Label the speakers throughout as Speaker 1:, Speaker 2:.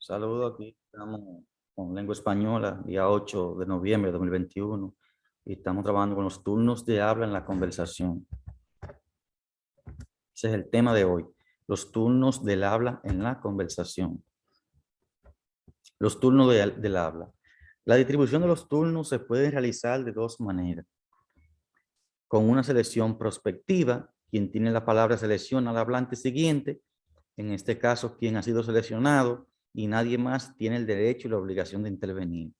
Speaker 1: Saludos, aquí estamos con Lengua Española, día 8 de noviembre de 2021, y estamos trabajando con los turnos de habla en la conversación. Ese es el tema de hoy, los turnos del habla en la conversación. Los turnos del habla. La distribución de los turnos se puede realizar de dos maneras. Con una selección prospectiva, quien tiene la palabra selecciona al hablante siguiente, en este caso quien ha sido seleccionado, y nadie más tiene el derecho y la obligación de intervenir.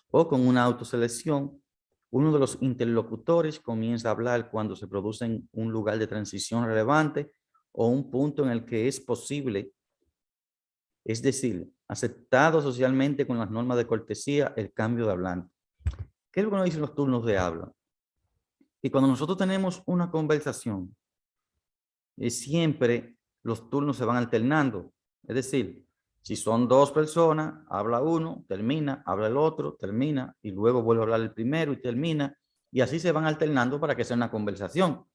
Speaker 1: O con una autoselección, uno de los interlocutores comienza a hablar cuando se produce un lugar de transición relevante o un punto en el que es posible, es decir, aceptado socialmente con las normas de cortesía, el cambio de hablante. ¿Qué es lo que nos dicen los turnos de habla? Y cuando nosotros tenemos una conversación, siempre los turnos se van alternando. Es decir, si son dos personas, habla uno, termina, habla el otro, termina, y luego vuelve a hablar el primero y termina, y así se van alternando para que sea una conversación.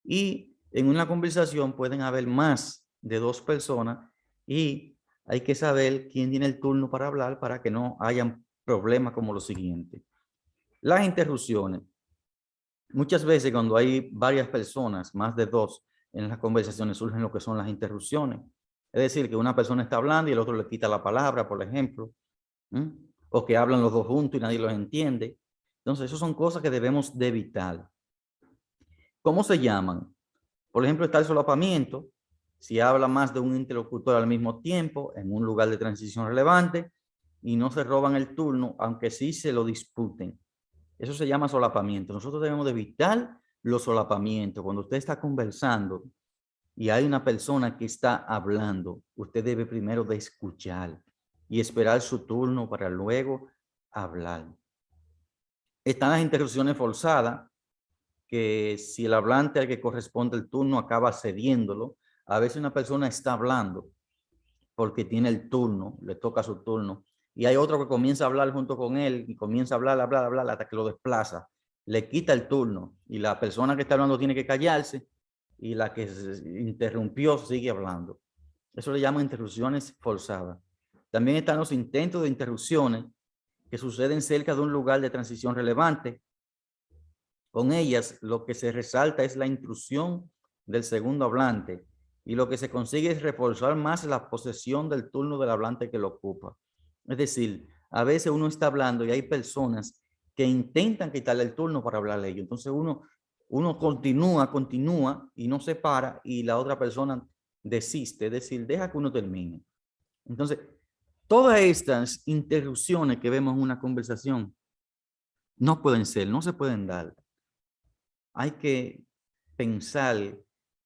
Speaker 1: Y en una conversación pueden haber más de dos personas y hay que saber quién tiene el turno para hablar para que no hayan problemas como lo siguiente. Las interrupciones. Muchas veces cuando hay varias personas, más de dos, en las conversaciones surgen lo que son las interrupciones. Es decir, que una persona está hablando y el otro le quita la palabra, por ejemplo. O que hablan los dos juntos y nadie los entiende. Entonces, eso son cosas que debemos de evitar. ¿Cómo se llaman? Por ejemplo, está el solapamiento. Si habla más de un interlocutor al mismo tiempo, en un lugar de transición relevante, y no se roban el turno, aunque sí se lo disputen. Eso se llama solapamiento. Nosotros debemos de evitar los solapamientos. Cuando usted está conversando y hay una persona que está hablando, usted debe primero de escuchar y esperar su turno para luego hablar. Están las interrupciones forzadas, que si el hablante al que corresponde el turno acaba cediéndolo, a veces una persona está hablando porque tiene el turno, le toca su turno, y hay otro que comienza a hablar junto con él y comienza a hablar hasta que lo desplaza, le quita el turno y la persona que está hablando tiene que callarse y la que se interrumpió sigue hablando. Eso le llaman interrupciones forzadas. También están los intentos de interrupciones que suceden cerca de un lugar de transición relevante. Con ellas, lo que se resalta es la intrusión del segundo hablante y lo que se consigue es reforzar más la posesión del turno del hablante que lo ocupa. Es decir, a veces uno está hablando y hay personas que intentan quitarle el turno para hablarle a ellos. Entonces uno continúa y no se para y la otra persona desiste, es decir, deja que uno termine. Entonces, todas estas interrupciones que vemos en una conversación no pueden ser, no se pueden dar. Hay que pensar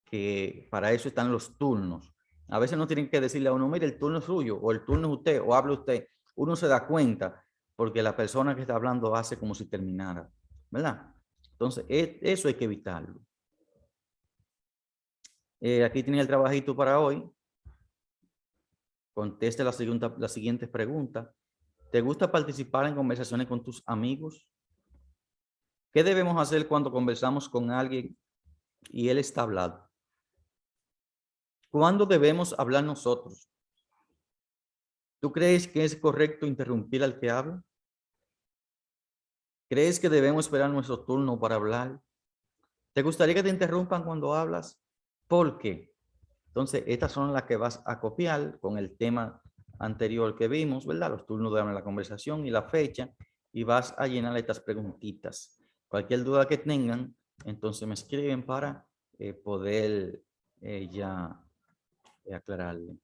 Speaker 1: que para eso están los turnos. A veces no tienen que decirle a uno, mire, el turno es suyo, o el turno es usted, o hable usted. Uno se da cuenta porque la persona que está hablando hace como si terminara, ¿verdad? Entonces, eso hay que evitarlo. Aquí tenía el trabajito para hoy. Conteste las siguientes preguntas. ¿Te gusta participar en conversaciones con tus amigos? ¿Qué debemos hacer cuando conversamos con alguien y él está hablando? ¿Cuándo debemos hablar nosotros? ¿Tú crees que es correcto interrumpir al que habla? ¿Crees que debemos esperar nuestro turno para hablar? ¿Te gustaría que te interrumpan cuando hablas? ¿Por qué? Entonces, estas son las que vas a copiar con el tema anterior que vimos, ¿verdad? Los turnos de la conversación y la fecha, y vas a llenar estas preguntitas. Cualquier duda que tengan, entonces me escriben para poder ya aclararle.